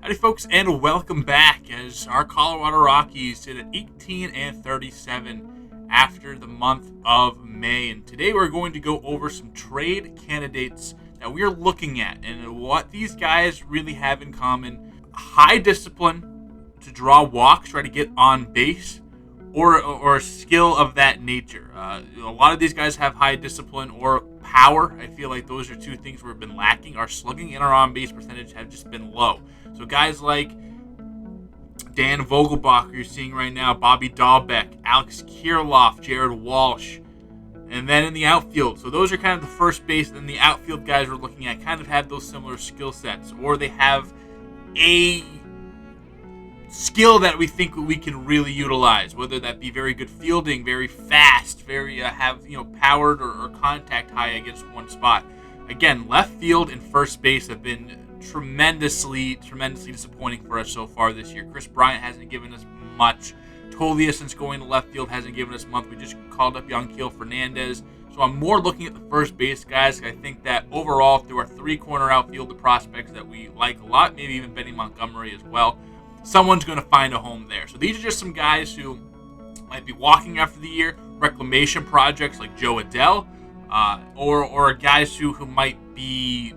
Howdy, folks, and welcome back as our Colorado Rockies sit at 18-37 after the month of May. And today we're going to go over some trade candidates that we are looking at and what these guys really have in common. High discipline to draw walks, try to get on base, or a skill of that nature. A lot of these guys have high discipline or power. I feel like those are two things we've been lacking. Our slugging and our on-base percentage have just been low. So guys like Dan Vogelbach, you're seeing right now, Bobby Dahlbeck, Alex Kirilloff, Jared Walsh, and then in the outfield. So those are kind of the first base. Then the outfield guys we're looking at kind of have those similar skill sets, or they have a skill that we think we can really utilize, whether that be very good fielding, very fast, very powered or contact high against one spot. Again, left field and first base have been tremendously disappointing for us so far this year. Chris Bryant hasn't given us much. Tolia, since going to left field, hasn't given us much. We just called up Yanquiel Fernandez. So I'm more looking at the first base guys. I think that overall, through our three-corner outfield, the prospects that we like a lot, maybe even Benny Montgomery as well, someone's going to find a home there. So these are just some guys who might be walking after the year, reclamation projects like Joe Adell, or guys who might be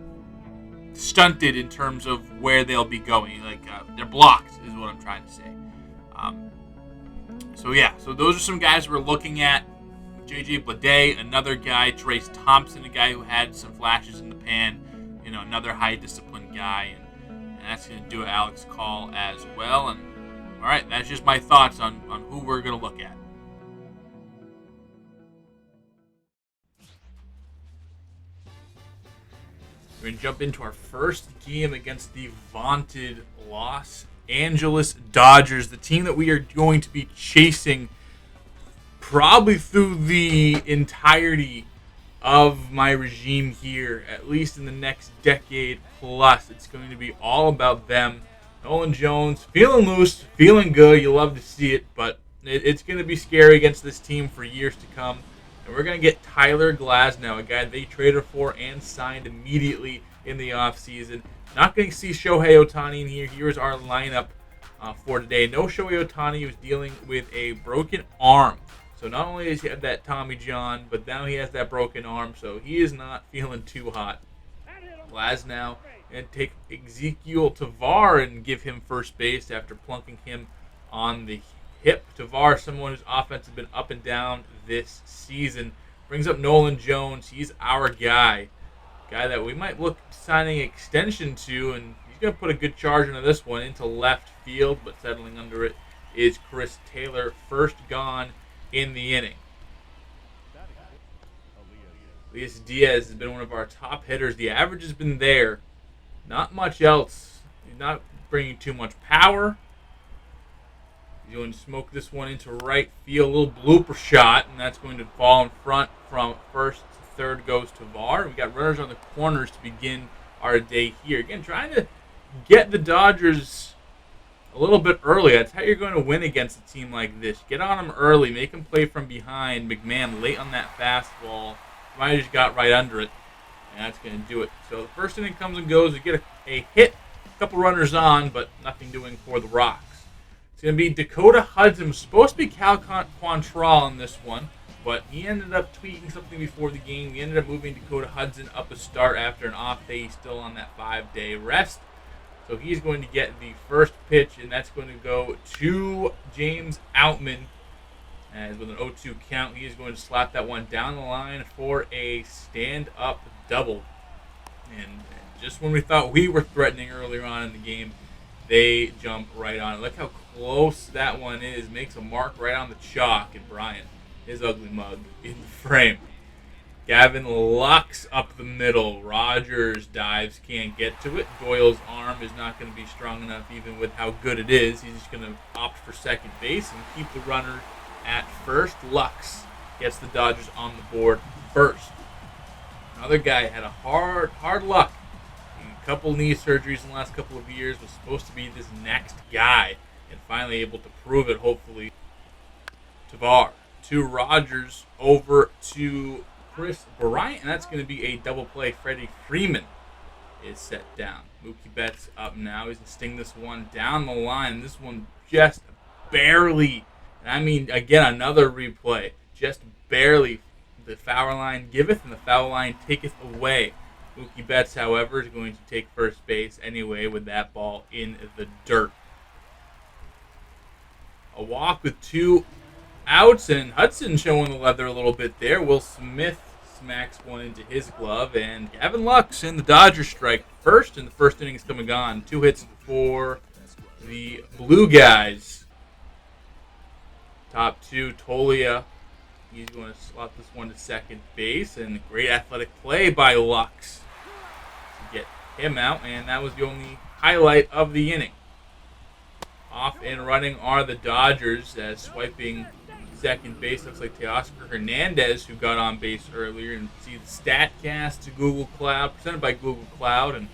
stunted in terms of where they'll be going. Like they're blocked is what I'm trying to say. So those are some guys we're looking at. JJ Bleday, another guy. Trace Thompson, a guy who had some flashes in the pan. Another high discipline guy. And that's going to do Alex Call as well. And all right, that's just my thoughts on who we're going to look at. We're going to jump into our first game against the vaunted Los Angeles Dodgers, the team that we are going to be chasing probably through the entirety of my regime here, at least in the next decade plus. It's going to be all about them. Nolan Jones, feeling loose, feeling good. You love to see it, but it's going to be scary against this team for years to come. And we're going to get Tyler Glasnow, a guy they traded for and signed immediately in the offseason. Not going to see Shohei Ohtani in here. Here's our lineup for today. No Shohei Ohtani. He was dealing with a broken arm. So not only does he have that Tommy John, but now he has that broken arm. So he is not feeling too hot. Glasnow and take Ezekiel Tovar and give him first base after plunking him on the hip. Tovar, someone whose offense has been up and down this season, brings up Nolan Jones. He's our guy that we might look signing extension to, and he's going to put a good charge into this one into left field, but settling under it is Chris Taylor, first gone in the inning. Elias Diaz has been one of our top hitters. The average has been there. Not much else. He's not bringing too much power. He's going to smoke this one into right field. A little blooper shot, and that's going to fall in front from first to third goes to VAR. We got runners on the corners to begin our day here. Again, trying to get the Dodgers a little bit early. That's how you're going to win against a team like this. Get on them early. Make them play from behind. McMahon late on that fastball. Might have just got right under it. And that's going to do it. So the first inning comes and goes. We get a hit. A couple runners on, but nothing doing for the Rocks. It's going to be Dakota Hudson. It was supposed to be Cal Quantrill in this one, but he ended up tweaking something before the game. We ended up moving Dakota Hudson up a start after an off day. He's still on that 5-day rest. So he's going to get the first pitch, and that's going to go to James Outman. As with an 0-2 count, he is going to slap that one down the line for a stand-up double. And just when we thought we were threatening earlier on in the game, they jump right on it. Look how close that one is. Makes a mark right on the chalk. And Bryant, his ugly mug, in the frame. Gavin Lux up the middle. Rogers dives, can't get to it. Doyle's arm is not going to be strong enough even with how good it is. He's just going to opt for second base and keep the runner at first. Lux gets the Dodgers on the board first. Another guy had a hard luck. A couple knee surgeries in the last couple of years, was supposed to be this next guy, and finally able to prove it, hopefully. Tovar to Rogers, over to Chris Bryant, and that's going to be a double play. Freddie Freeman is set down. Mookie Betts up now. He's going to sting this one down the line. This one just barely, and I mean, again, another replay. Just barely. The foul line giveth and the foul line taketh away. Mookie Betts, however, is going to take first base anyway with that ball in the dirt. A walk with 2 outs, and Hudson showing the leather a little bit there. Will Smith smacks one into his glove, and Gavin Lux in the Dodgers strike first, and the first inning is coming on. 2 hits for the Blue Guys. Top 2, Tolia. He's going to slot this one to second base, and great athletic play by Lux to get him out, and that was the only highlight of the inning. Off and running are the Dodgers, as swiping second base looks like Teoscar Hernandez, who got on base earlier, and see the StatCast to Google Cloud, presented by Google Cloud, and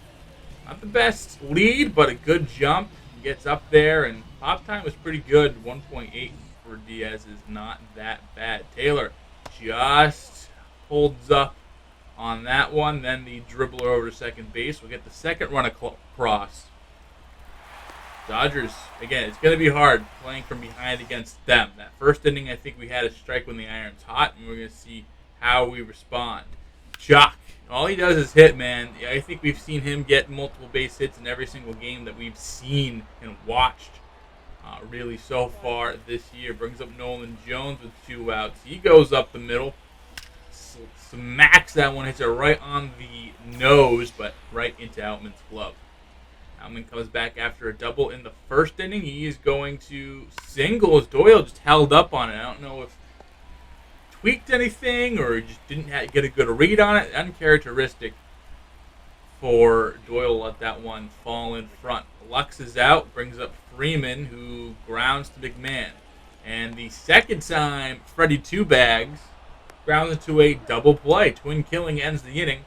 not the best lead, but a good jump. He gets up there, and pop time was pretty good. 1.8 for Diaz is not that bad. Taylor just holds up on that one. Then the dribbler over to second base will get the second run across. Dodgers, again, it's going to be hard playing from behind against them. That first inning, I think we had a strike when the iron's hot, and we're going to see how we respond. Jock, all he does is hit, man. I think we've seen him get multiple base hits in every single game that we've seen and watched. Really so far this year. Brings up Nolan Jones with 2 outs. He goes up the middle, smacks that one, hits it right on the nose, but right into Outman's glove. Outman comes back after a double in the first inning. He is going to single as Doyle just held up on it. I don't know if tweaked anything or just didn't get a good read on it. Uncharacteristic for Doyle. Let that one fall in front. Lux is out, brings up Freeman, who grounds to McMahon. And the second time, Freddie Two Bags grounds into a double play. Twin killing ends the inning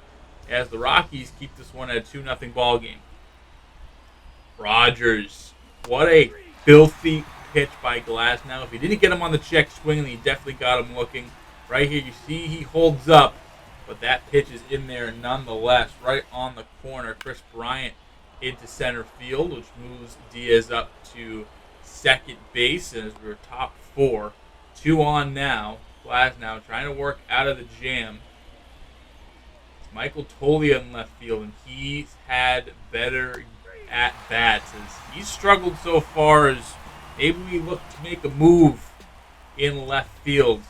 as the Rockies keep this one at a 2-0 ball game. Rogers, what a filthy pitch by Glasnow. If he didn't get him on the check swing, he definitely got him looking. Right here, you see he holds up, but that pitch is in there nonetheless, right on the corner. Chris Bryant into center field, which moves Diaz up to second base. And as we're top 4, 2 on now. Glasnow trying to work out of the jam. It's Michael Tolia in left field, and he's had better at bats as he's struggled so far, as maybe we look to make a move in left field.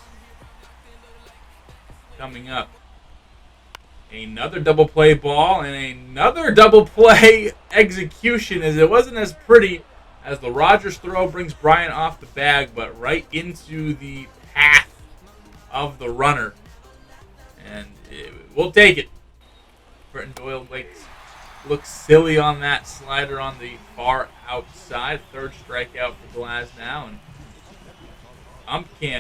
Coming up, another double play ball and another double play execution, as it wasn't as pretty as the Rogers throw brings Bryant off the bag, but right into the path of the runner, and we'll take it. Britton Doyle looks silly on that slider on the far outside. Third strikeout for Glasnow, and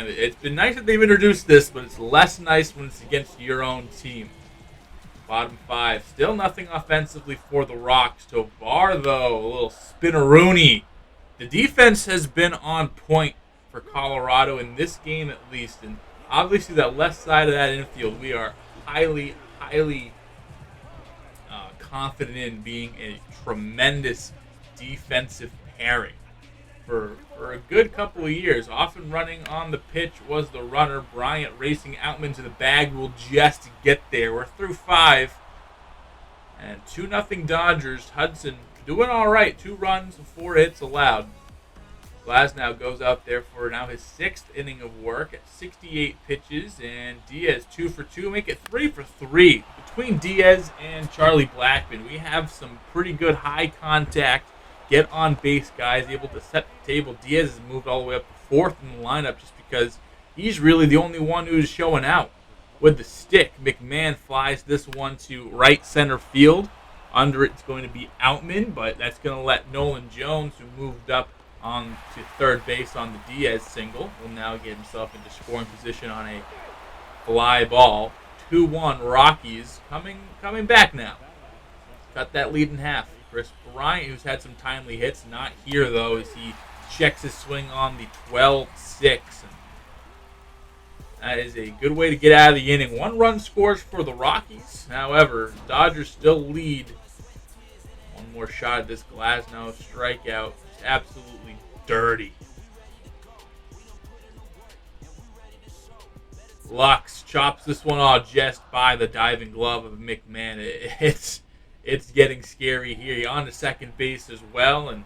it's been nice that they've introduced this, but it's less nice when it's against your own team. Bottom 5, still nothing offensively for the Rocks. Tovar, though, a little spinneroony. The defense has been on point for Colorado in this game at least, and obviously that left side of that infield, we are highly confident in being a tremendous defensive pairing. For a good couple of years, often running on the pitch was the runner. Bryant racing Outman to the bag will just get there. We're through 5. And 2-0 Dodgers. Hudson doing all right. 2 runs and 4 hits allowed. Glasnow goes out there for now his 6th inning of work at 68 pitches. And Diaz 2 for 2. Make it 3 for 3. Between Diaz and Charlie Blackmon, we have some pretty good high contact, get on base guys, able to set the table. Diaz has moved all the way up to 4th in the lineup just because he's really the only one who's showing out with the stick. McMahon flies this one to right center field. Under it's going to be Outman, but that's going to let Nolan Jones, who moved up on to third base on the Diaz single, will now get himself into scoring position on a fly ball. 2-1 Rockies coming back now. Cut that lead in half. Chris Bryant, who's had some timely hits, not here though, as he checks his swing on the 12-6. That is a good way to get out of the inning. 1 run scores for the Rockies. However, Dodgers still lead one more shot at this Glasnow strikeout. Just absolutely dirty. Lux chops this one off just by the diving glove of McMahon. It's getting scary here. You're on to second base as well, and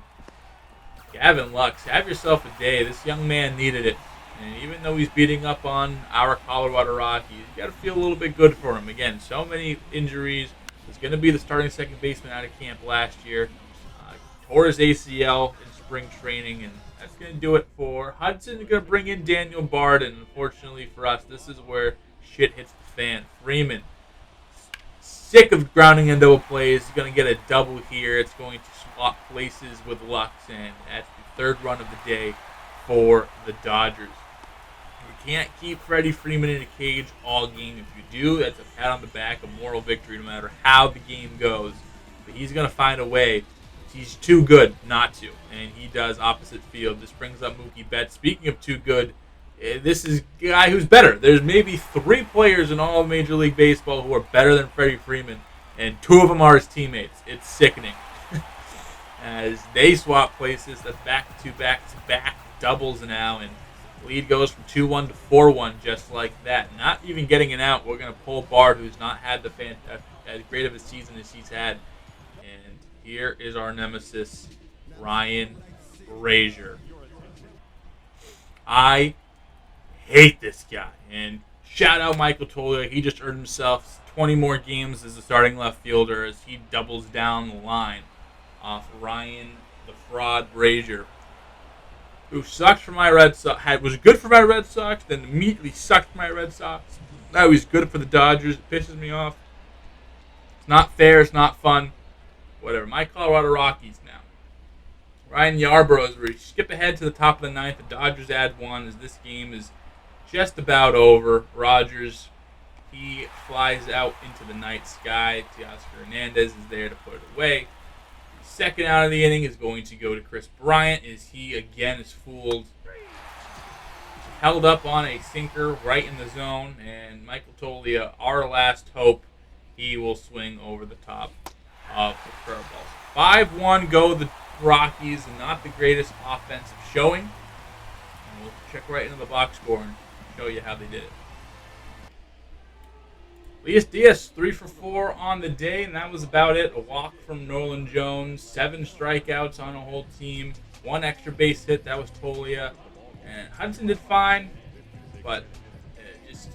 Gavin Lux, have yourself a day. This young man needed it. And even though he's beating up on our Colorado Rockies, you got to feel a little bit good for him. Again, so many injuries. He's going to be the starting second baseman out of camp last year. Tore his ACL in spring training, and that's going to do it for Hudson. Going to bring in Daniel Bard, and unfortunately for us, this is where shit hits the fan. Freeman, sick of grounding into a plays. He's going to get a double here. It's going to swap places with Lux, and that's the third run of the day for the Dodgers. You can't keep Freddie Freeman in a cage all game. If you do, that's a pat on the back, a moral victory, no matter how the game goes. But he's going to find a way. He's too good not to, and he does opposite field. This brings up Mookie Betts. Speaking of too good, this is a guy who's better. There's maybe 3 players in all of Major League Baseball who are better than Freddie Freeman, and 2 of them are his teammates. It's sickening. As they swap places, that's back-to-back doubles now, and lead goes from 2-1 to 4-1 just like that. Not even getting it out, we're going to pull Bard, who's not had as great of a season as he's had. And here is our nemesis, Ryan Brazier. I hate this guy. And shout out Michael Toglia. He just earned himself 20 more games as a starting left fielder as he doubles down the line off Ryan the Fraud Brazier, who sucked for my Red Sox, was good for my Red Sox, then immediately sucked for my Red Sox. Now he's good for the Dodgers. It pisses me off. It's not fair. It's not fun. Whatever. My Colorado Rockies now. Ryan Yarbrough, as we skip ahead to the top of the ninth, the Dodgers add 1 as this game is just about over. Rogers, he flies out into the night sky. Teoscar Hernandez is there to put it away. Second out of the inning is going to go to Chris Bryant as he again is fooled. Held up on a sinker right in the zone, and Michael Toglia, our last hope, he will swing over the top of the curveball. 5-1 go the Rockies, and not the greatest offensive showing. And we'll check right into the box score and show you how they did it. Elias Diaz, 3 for 4 on the day, and that was about it. A walk from Nolan Jones, 7 strikeouts on a whole team, 1 extra base hit. That was Toglia. And Hudson did fine, but just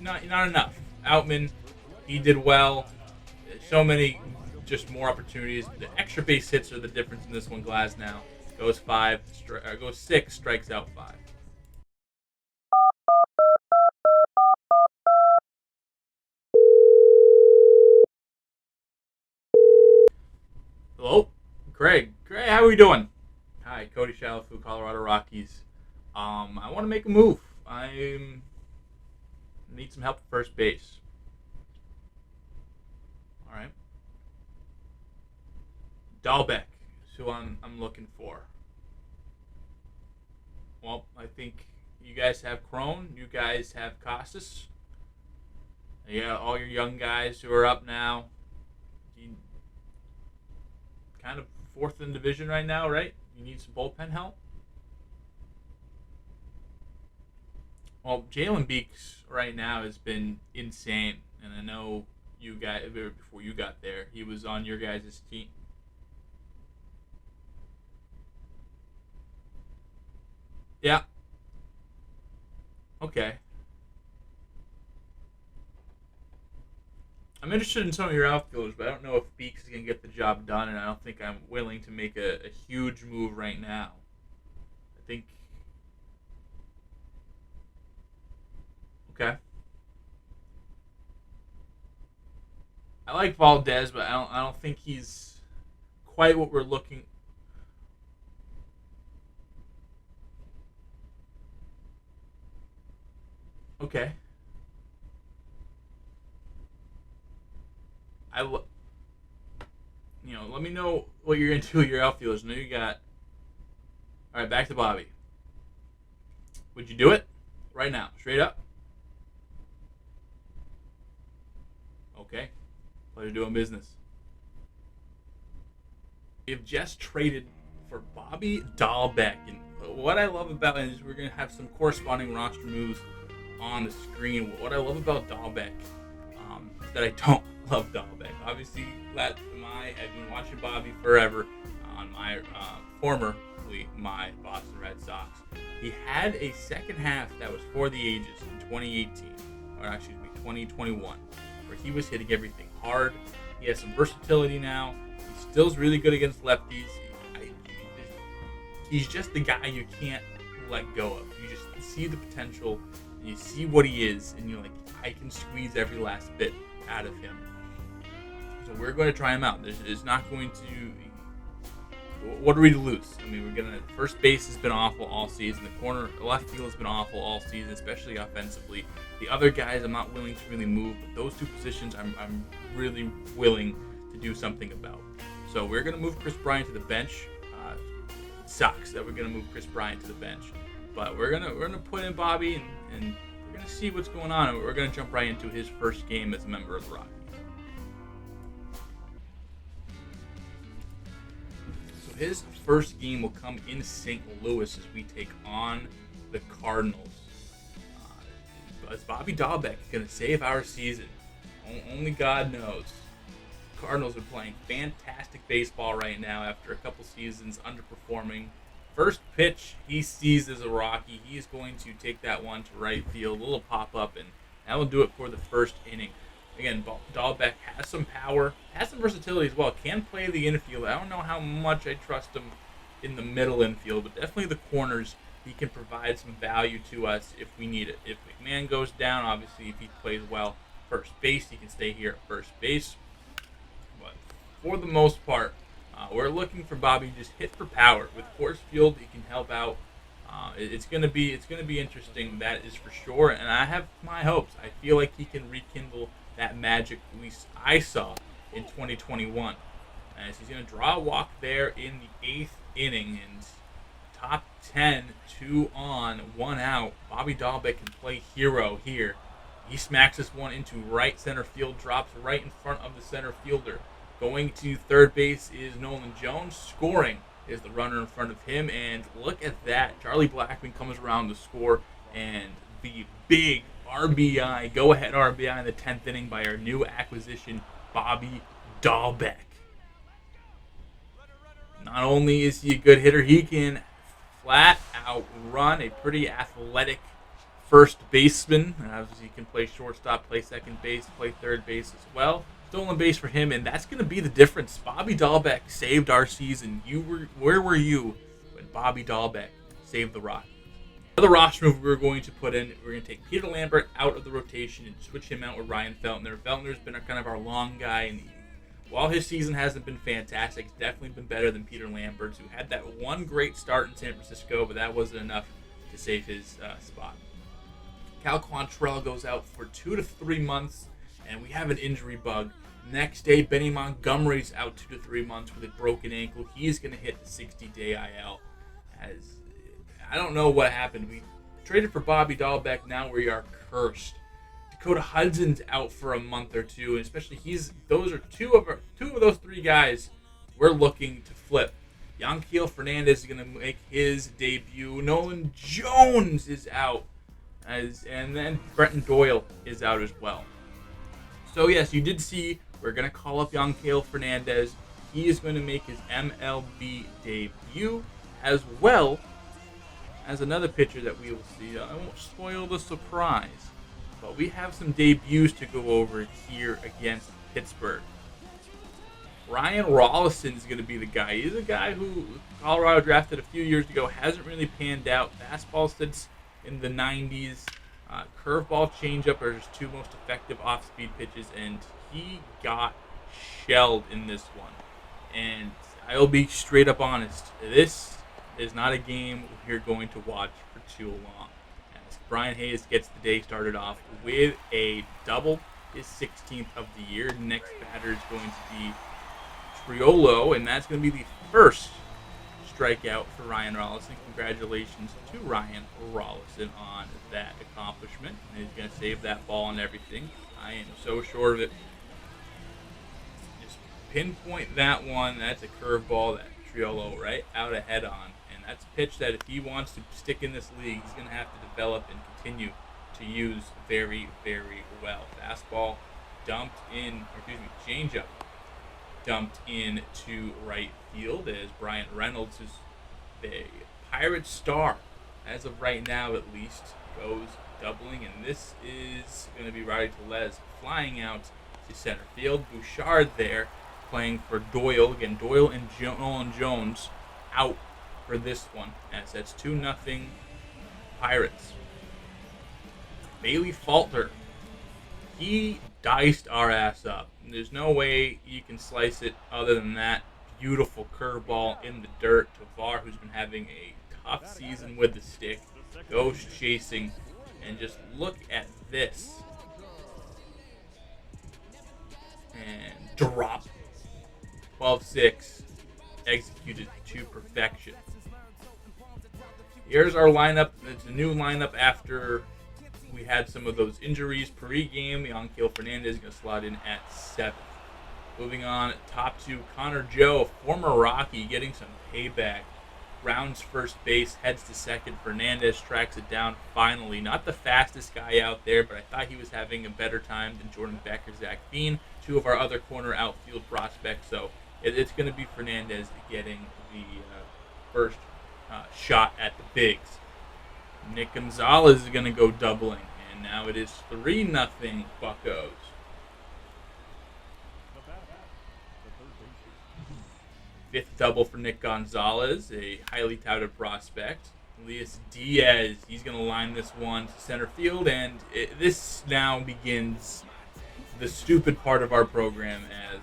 not enough. Outman, he did well. So many, just more opportunities. The extra base hits are the difference in this one. Glasnow goes 6, strikes out 5. Hello, Craig. Craig, how are we doing? Hi, Cody Chalifoux, Colorado Rockies. I want to make a move. I need some help at first base. All right. Dahlbeck is who I'm looking for. Well, I think you guys have Crone. You guys have Costas. Yeah, all your young guys who are up now. Kind of 4th in division right now, right? You need some bullpen help. Well, Jalen Beeks right now has been insane, and I know you guys before you got there, he was on your guys' team. Yeah. Okay. I'm interested in some of your outfielders, but I don't know if Beeks is going to get the job done, and I don't think I'm willing to make a huge move right now. I think... Okay. I like Valdez, but I don't think he's quite what we're looking... Okay. Let me know what you're into with your outfielders. I know you got... All right, back to Bobby. Would you do it? Right now, straight up? Okay. Pleasure doing business. We've just traded for Bobby Dahlbeck, and what I love about it is we're going to have some corresponding roster moves on the screen. What I love about Dahlbeck is that I don't love Dahlbeck. Obviously, I've been watching Bobby forever on my formerly my Boston Red Sox. He had a second half that was for the ages in 2018, or excuse me, 2021, where he was hitting everything hard. He has some versatility now. He still's really good against lefties. He's just the guy you can't let go of. You just see the potential, and you see what he is, and you're like, I can squeeze every last bit out of him. So we're going to try him out. There's not going to... What are we to lose? I mean, first base has been awful all season. Left field has been awful all season, especially offensively. The other guys, I'm not willing to really move, but those two positions, I'm really willing to do something about. So we're going to move Chris Bryant to the bench. Sucks that we're going to move Chris Bryant to the bench, but we're gonna put in Bobby, and we're gonna see what's going on, and we're gonna jump right into his first game as a member of the Rockies. So his first game will come in St. Louis as we take on the Cardinals. Is Bobby Dahlbeck gonna save our season? Only God knows. Cardinals are playing fantastic baseball right now after a couple seasons underperforming. First pitch he sees as a Rocky, he's going to take that one to right field, a little pop-up, and that will do it for the first inning. Again, Dahlbeck has some power, has some versatility as well, can play the infield. I don't know how much I trust him in the middle infield, but definitely the corners, he can provide some value to us if we need it. If McMahon goes down, obviously if he plays well first base, he can stay here at first base. For the most part, we're looking for Bobby to just hit for power. With Coors Field, he can help out. It's gonna be interesting, that is for sure. And I have my hopes. I feel like he can rekindle that magic at least I saw in 2021. As he's gonna draw a walk there in the 8th inning, and top 10, 2 on, 1 out. Bobby Dahlbeck can play hero here. He smacks this one into right center field, drops right in front of the center fielder. Going to third base is Nolan Jones. Scoring is the runner in front of him. And look at that. Charlie Blackmon comes around to score. And the big RBI, go-ahead RBI in the 10th inning by our new acquisition, Bobby Dahlbeck. Not only is he a good hitter, he can flat out run, a pretty athletic first baseman. Obviously, he can play shortstop, play second base, play third base as well. Stolen base for him, and that's going to be the difference. Bobby Dahlbeck saved our season. Where were you when Bobby Dahlbeck saved the Rockies? Another roster move we're going to put in, we're going to take Peter Lambert out of the rotation and switch him out with Ryan Feltner. Feltner's been kind of our long guy, and while his season hasn't been fantastic, it's definitely been better than Peter Lambert's, who had that one great start in San Francisco, but that wasn't enough to save his spot. Cal Quantrill goes out for 2 to 3 months. And we have an injury bug. Next day, Benny Montgomery's out 2 to 3 months with a broken ankle. He's going to hit the 60-day IL. I don't know what happened. We traded for Bobby Dahlbeck. Now we are cursed. Dakota Hudson's out for a month or two, and especially those are two of those 3 guys we're looking to flip. Yanquiel Fernandez is going to make his debut. Nolan Jones is out, and then Brenton Doyle is out as well. So yes, you did see, we're going to call up Yanquiel Fernandez. He is going to make his MLB debut, as well as another pitcher that we will see. I won't spoil the surprise, but we have some debuts to go over here against Pittsburgh. Ryan Rollison is going to be the guy. He's a guy who Colorado drafted a few years ago, hasn't really panned out. Fastball sits in the 90s. Curveball, changeup are his 2 most effective off-speed pitches, and he got shelled in this one. And I will be straight up honest, this is not a game we're going to watch for too long. As Brian Hayes gets the day started off with a double, his 16th of the year. Next batter is going to be Triolo, and that's going to be the first strikeout for Ryan Rollison. Congratulations to Ryan Rollison on that accomplishment. And he's going to save that ball and everything. I am so sure of it. Just pinpoint that one. That's a curveball that Triolo right out ahead on. And that's a pitch that if he wants to stick in this league, he's going to have to develop and continue to use very, very well. Fastball dumped in, or excuse me, changeup dumped in to right field as Bryant Reynolds, who's the Pirate star, as of right now at least, goes doubling. And this is going to be Rowdy Tellez flying out to center field. Bouchard there playing for Doyle. Again, Doyle and Nolan Jones out for this one, as that's 2-0 Pirates. Bailey Falter, he diced our ass up. There's no way you can slice it other than that. Beautiful curveball in the dirt. Tovar, who's been having a tough season with the stick, goes chasing. And just look at this. And drop. 12-6. Executed to perfection. Here's our lineup. It's a new lineup after we had some of those injuries pre-game. Yanquiel Fernandez is going to slot in at 7th. Moving on, top 2, Connor Joe, former Rocky, getting some payback. Rounds first base, heads to second. Fernandez tracks it down finally. Not the fastest guy out there, but I thought he was having a better time than Jordan Becker, Zach Bean, 2 of our other corner outfield prospects. So it's going to be Fernandez getting the first shot at the bigs. Nick Gonzalez is going to go doubling, and now it is 3-0 Buccos. Fifth double for Nick Gonzalez, a highly touted prospect. Elias Diaz, he's going to line this one to center field, and this now begins the stupid part of our program, as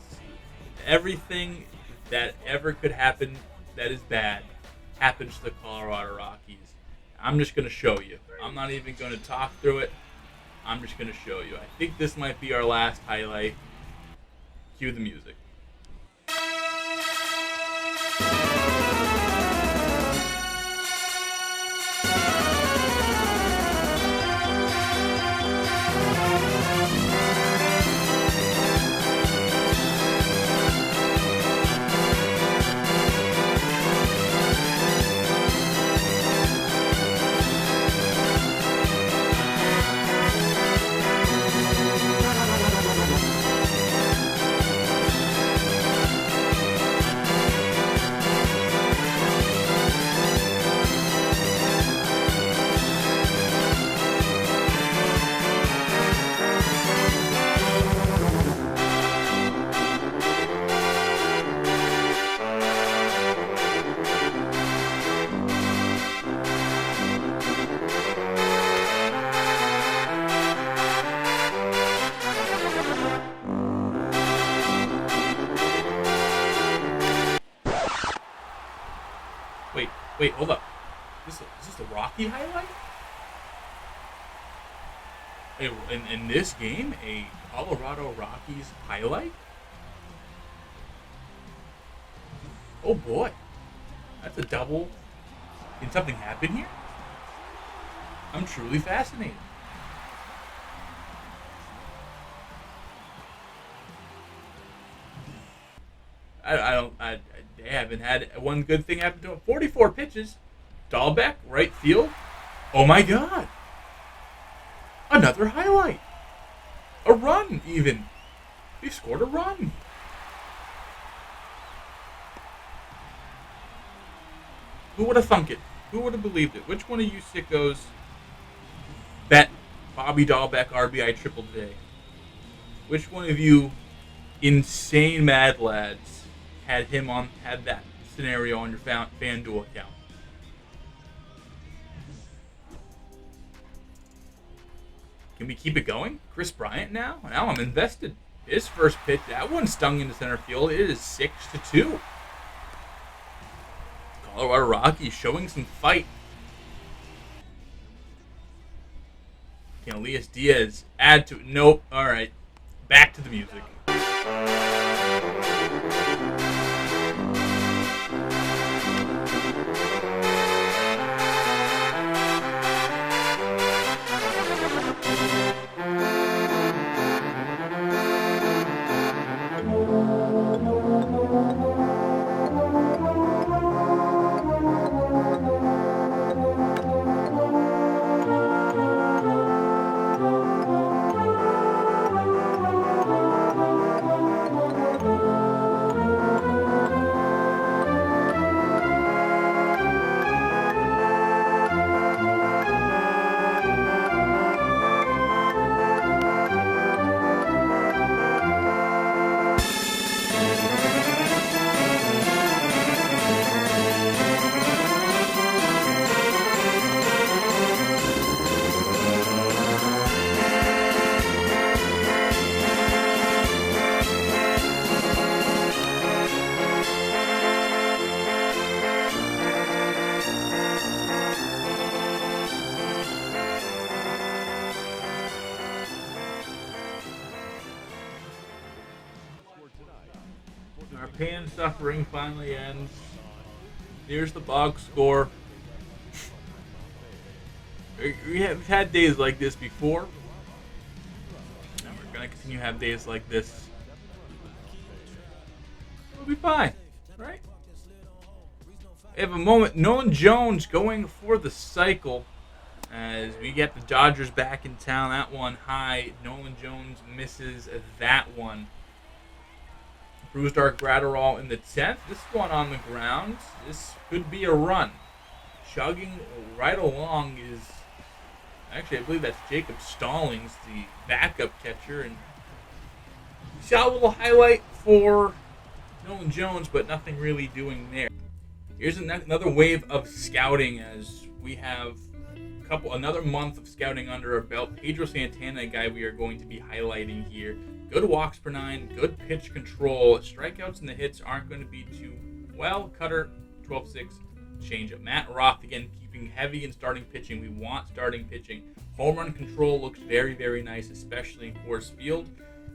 everything that ever could happen that is bad happens to the Colorado Rockies. I'm just going to show you. I'm not even going to talk through it. I'm just going to show you. I think this might be our last highlight. Cue the music. Wait, hold up. Is this the Rocky highlight? In this game, a Colorado Rockies highlight? Oh boy. That's a double. Can something happen here? I'm truly fascinated. They haven't had one good thing happen to him. 44 pitches. Dahlbeck, right field. Oh my God. Another highlight. A run, even. They scored a run. Who would have thunk it? Who would have believed it? Which one of you sickos bet Bobby Dahlbeck RBI triple today? Which one of you insane mad lads had that scenario on your FanDuel account? Can we keep it going? Chris Bryant now? Now I'm invested. His first pitch, that one stung into center field. It is 6-2. Colorado Rockies showing some fight. Can Elias Diaz add to it? Nope. All right. Back to the music. pain and suffering finally ends. Here's the box score. We've had days like this before, and we're going to continue to have days like this. We'll be fine, right? We have a moment. Nolan Jones going for the cycle as we get the Dodgers back in town. That one high. Nolan Jones misses that one. Bruised Dark Gratterall in the 10th. This one on the ground. This could be a run. Chugging right along is... Actually, I believe that's Jacob Stallings, the backup catcher. And we saw a little highlight for Nolan Jones, but nothing really doing there. Here's another wave of scouting as we have another month of scouting under our belt. Pedro Santana, a guy we are going to be highlighting here. Good walks per 9, good pitch control. Strikeouts and the hits aren't going to be too well. Cutter, 12-6, changeup. Matt Roth, again, keeping heavy in starting pitching. We want starting pitching. Home run control looks very, very nice, especially in Coors Field.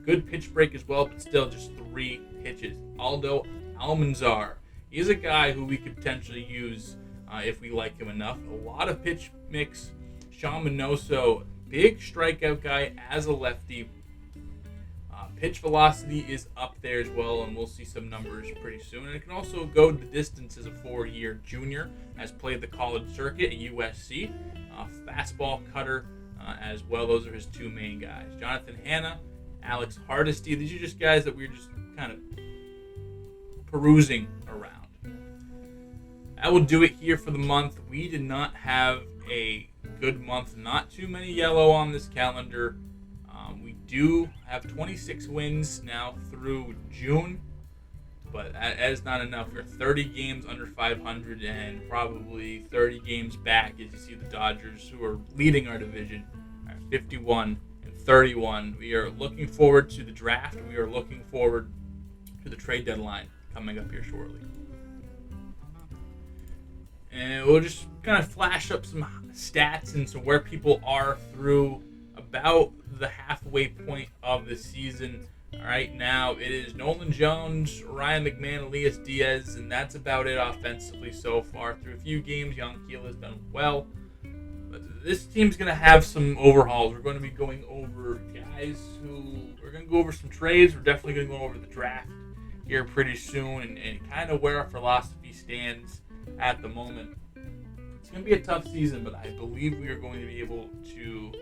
Good pitch break as well, but still just 3 pitches. Aldo Almanzar. He's a guy who we could potentially use if we like him enough. A lot of pitch mix. Sean Minoso, big strikeout guy as a lefty. Pitch velocity is up there as well, and we'll see some numbers pretty soon. And it can also go the distance as a 4-year junior. Has played the college circuit at USC. Fastball, cutter as well. Those are his 2 main guys. Jonathan Hanna, Alex Hardesty. These are just guys that we're just kind of perusing around. That will do it here for the month. We did not have a good month. Not too many yellow on this calendar. We do have 26 wins now through June, but that is not enough. We're 30 games under 500 and probably 30 games back as you see the Dodgers, who are leading our division, are 51 and 31. We are looking forward to the draft. We are looking forward to the trade deadline coming up here shortly. And we'll just kind of flash up some stats and some where people are through about the halfway point of the season. All right, now it is Nolan Jones, Ryan McMahon, Elias Diaz, and that's about it offensively so far. Through a few games, Yanquiel has done well. But this team's going to have some overhauls. We're going to be going over guys we're going to go over some trades. We're definitely going to go over the draft here pretty soon and kind of where our philosophy stands at the moment. It's going to be a tough season, but I believe we are going to be able to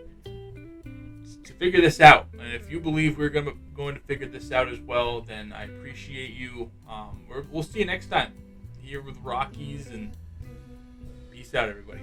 figure this out. And if you believe we're going to figure this out as well, then I appreciate you. We'll see you next time here with Rockies, and peace out, everybody.